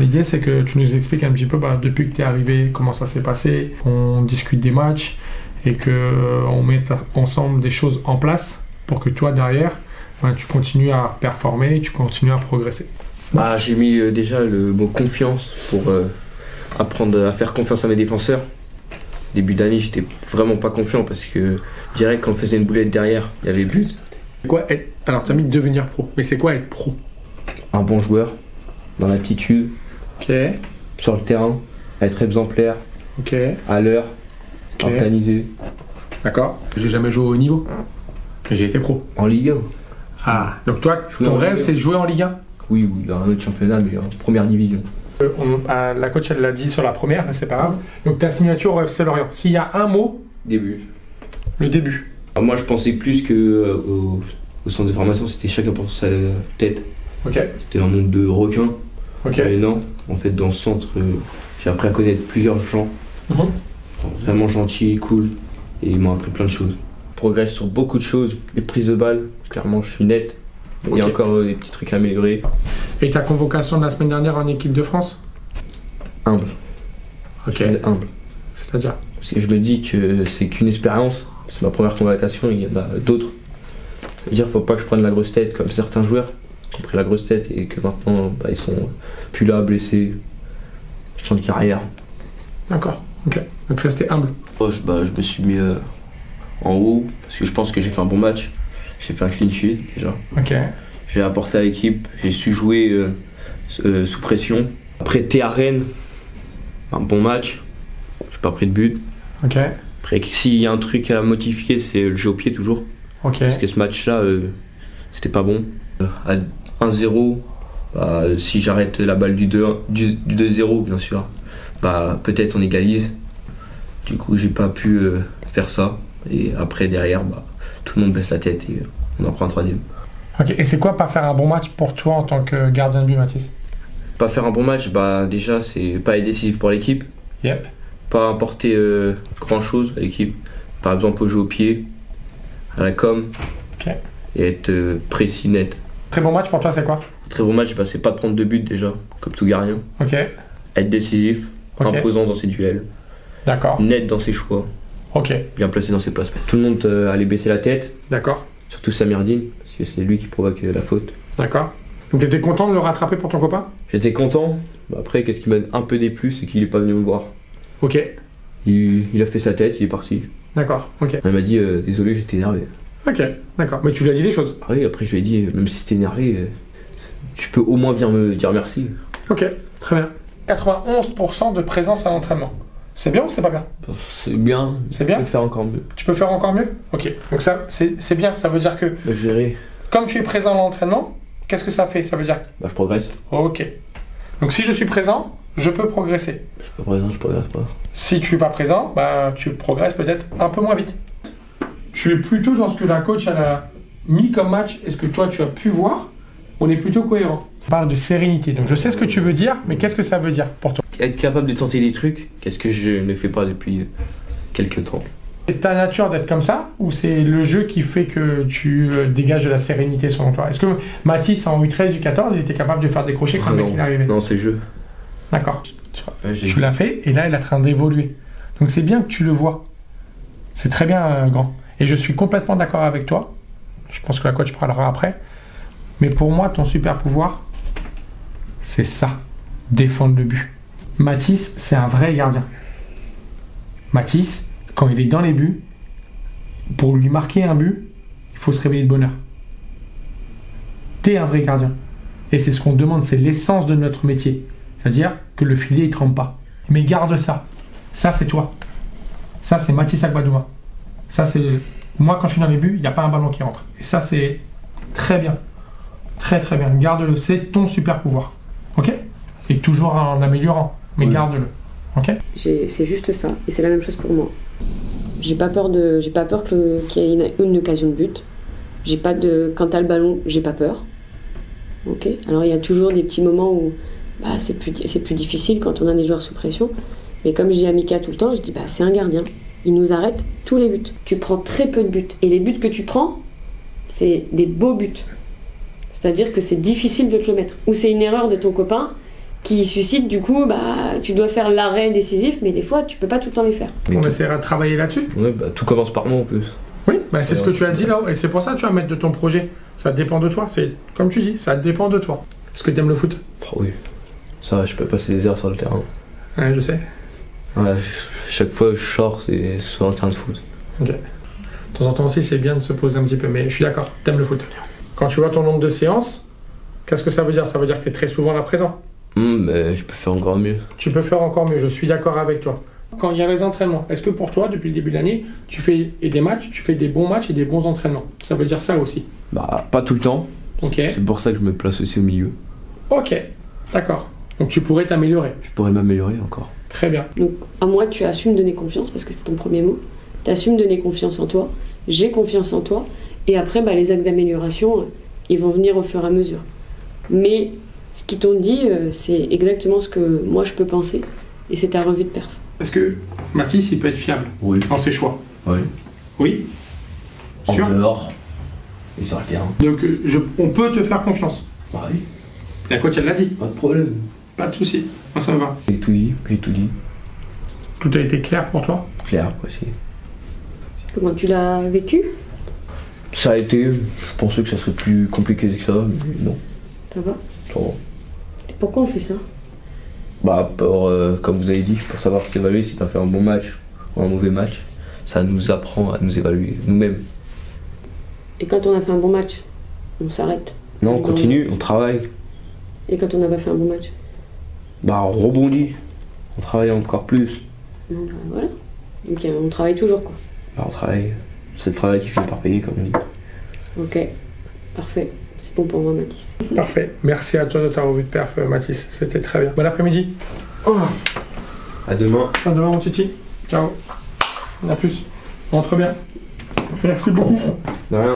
L'idée, c'est que tu nous expliques un petit peu depuis que tu es arrivé, comment ça s'est passé, on discute des matchs et qu'on mette ensemble des choses en place pour que toi, derrière, tu continues à performer, tu continues à progresser. J'ai mis déjà le mot confiance pour apprendre à faire confiance à mes défenseurs. Début d'année, j'étais vraiment pas confiant parce que direct, quand on faisait une boulette derrière, il y avait but. Alors, tu as mis devenir pro, mais c'est quoi être pro? Un bon joueur, dans l'attitude, sur le terrain, être exemplaire, à l'heure, organisé. D'accord. J'ai jamais joué au haut niveau, mais j'ai été pro. En Ligue 1. Donc toi, ton rêve, c'est de jouer en Ligue 1? Oui, ou dans un autre championnat, mais en première division. La coach, elle l'a dit sur la première, mais c'est pas grave. Donc ta signature au FC Lorient, s'il y a un mot... Début. Le début. Moi, je pensais plus que au centre de formation, c'était chacun pour sa tête. C'était un monde de requins. Mais non, en fait, dans ce centre, j'ai appris à connaître plusieurs gens. Vraiment gentils, cool. Et ils m'ont appris plein de choses. Je progresse sur beaucoup de choses. Les prises de balles, clairement, je suis net. Il y a encore des petits trucs à améliorer. Et ta convocation de la semaine dernière en équipe de France? Humble. Humble. C'est-à-dire? Parce que je me dis que c'est qu'une expérience. C'est ma première convocation, il y en a d'autres. C'est-à-dire qu'il ne faut pas que je prenne la grosse tête comme certains joueurs qui ont pris la grosse tête et que maintenant ils sont plus là, blessés, sans carrière. D'accord, donc rester humble. Je me suis mis en haut parce que je pense que j'ai fait un bon match. J'ai fait un clean sheet déjà. J'ai apporté à l'équipe, j'ai su jouer sous pression. Après, t'es à Rennes, un bon match, j'ai pas pris de but. Après, s'il y a un truc à modifier, c'est le jeu au pied toujours. Parce que ce match-là, c'était pas bon. À 1-0, si j'arrête la balle du 2-0, bien sûr, peut-être on égalise. Du coup, j'ai pas pu faire ça. Et après, derrière, tout le monde baisse la tête et on en prend un troisième. Et c'est quoi pas faire un bon match pour toi en tant que gardien de but, Mathis? Pas faire un bon match, déjà, c'est pas être décisif pour l'équipe. Pas apporter grand chose à l'équipe. Par exemple, au jeu au pied, à la com. Et être précis, net. Très bon match pour toi, c'est quoi? Très bon match, c'est pas de prendre de but déjà, comme tout gardien. Être décisif, imposant dans ses duels. Net dans ses choix. Bien placé dans ses placements. Tout le monde allait baisser la tête. Surtout Samirdine, parce que c'est lui qui provoque la faute. Donc t'étais content de le rattraper pour ton copain? J'étais content. Après, qu'est-ce qui m'a un peu déplu, c'est qu'il est pas venu me voir. Il a fait sa tête, il est parti. Il m'a dit désolé, j'étais énervé. Mais tu lui as dit des choses? Oui, après je lui ai dit, même si t'es énervé, tu peux au moins venir me dire merci. Très bien. 91% de présence à l'entraînement. C'est bien ou c'est pas bien? C'est bien. C'est bien? Je peux faire encore mieux. Tu peux faire encore mieux? Donc ça, c'est bien. Ça veut dire que... Comme tu es présent à l'entraînement, qu'est-ce que ça fait? Ça veut dire... je progresse. Donc si je suis présent, je peux progresser. Je suis pas présent, je progresse pas. Si tu es pas présent, tu progresses peut-être un peu moins vite. Tu es plutôt dans ce que la coach elle a mis comme match et ce que toi tu as pu voir, on est plutôt cohérent. On parle de sérénité, donc je sais ce que tu veux dire, mais qu'est-ce que ça veut dire pour toi? Être capable de tenter des trucs, qu'est-ce que je ne fais pas depuis quelques temps. C'est ta nature d'être comme ça, ou c'est le jeu qui fait que tu dégages de la sérénité selon toi? Est-ce que Mathis en U13, U14, il était capable de faire des crochets quand il est arrivé? Non, c'est le jeu. Tu l'as fait, et là il est en train d'évoluer. Donc c'est bien que tu le vois. C'est très bien, grand. Et je suis complètement d'accord avec toi. Je pense que la coach parlera après. Mais pour moi, ton super pouvoir, c'est ça. Défendre le but. Mathis, c'est un vrai gardien. Mathis, quand il est dans les buts, pour lui marquer un but, il faut se réveiller de bonne heure. T'es un vrai gardien. Et c'est ce qu'on demande, c'est l'essence de notre métier. C'est-à-dire que le filet, il ne trempe pas. Mais garde ça. Ça, c'est toi. Ça, c'est Mathis Agbadouma. Ça, c'est... Moi, quand je suis dans les buts, il n'y a pas un ballon qui rentre. Et ça, c'est très bien. Très, très bien. Garde-le. C'est ton super pouvoir. Et toujours en améliorant. Mais garde-le. C'est juste ça. Et c'est la même chose pour moi. J'ai pas peur qu'il y ait une occasion de but. Quand t'as le ballon, j'ai pas peur. Alors, il y a toujours des petits moments où c'est plus difficile quand on a des joueurs sous pression. Mais comme je dis à Mika tout le temps, je dis c'est un gardien. Il nous arrête tous les buts. Tu prends très peu de buts. Et les buts que tu prends, c'est des beaux buts. C'est-à-dire que c'est difficile de te le mettre. Ou c'est une erreur de ton copain qui suscitent du coup, tu dois faire l'arrêt décisif, mais des fois tu peux pas tout le temps les faire. On essaiera de travailler là-dessus. Ouais, tout commence par moi en plus. Oui, c'est ce que tu as dit là, et c'est pour ça que tu vas mettre de ton projet. Ça dépend de toi, c'est comme tu dis, ça dépend de toi. Est-ce que tu aimes le foot? Oh oui, ça je peux passer des heures sur le terrain. Ouais, je sais. Ouais, chaque fois que je sors, c'est sur un terrain de foot. Ok. De temps en temps aussi, c'est bien de se poser un petit peu, mais je suis d'accord, t'aimes le foot. Quand tu vois ton nombre de séances, qu'est-ce que ça veut dire? Ça veut dire que tu es très souvent là présent. Mais je peux faire encore mieux. Tu peux faire encore mieux, je suis d'accord avec toi. Quand il y a les entraînements, est-ce que pour toi, depuis le début de l'année, tu fais des matchs, tu fais des bons matchs et des bons entraînements? Ça veut dire ça aussi? Pas tout le temps. Ok. C'est pour ça que je me place aussi au milieu. Ok, d'accord. Donc tu pourrais t'améliorer. Je pourrais m'améliorer encore. Très bien. Donc à moi, tu assumes donner confiance, parce que c'est ton premier mot. Tu assumes donner confiance en toi, j'ai confiance en toi, et après, les actes d'amélioration, ils vont venir au fur et à mesure. Mais ce qu'ils t'ont dit, c'est exactement ce que moi je peux penser, et c'est ta revue de perf. Est-ce que Mathis, il peut être fiable dans ses choix? Oui. Oui? En Sûr? dehors et sur le terrain. Donc on peut te faire confiance? Oui. La coach, elle l'a dit. Pas de problème. Pas de souci. Moi, ça me va. J'ai tout dit, Tout a été clair pour toi? Clair, précis. Comment tu l'as vécu? Ça a été, je pensais que ça serait plus compliqué que ça, mais non. Ça va? Ça va. Et pourquoi on fait ça? Comme vous avez dit, pour savoir s'évaluer si tu as fait un bon match ou un mauvais match, ça nous apprend à nous évaluer nous-mêmes. Et quand on a fait un bon match, on s'arrête? Non, on continue, on travaille. Et quand on n'a pas fait un bon match? On rebondit, on travaille encore plus. Non, voilà. Donc on travaille toujours, quoi. On travaille, c'est le travail qui finit par payer, comme on dit. Ok, parfait. C'est bon pour moi, Mathis. Parfait. Merci à toi de ta revue de perf, Mathis. C'était très bien. Bon après-midi. À demain. À demain, mon titi. Ciao. À plus. Rentre bien. Merci beaucoup. De rien.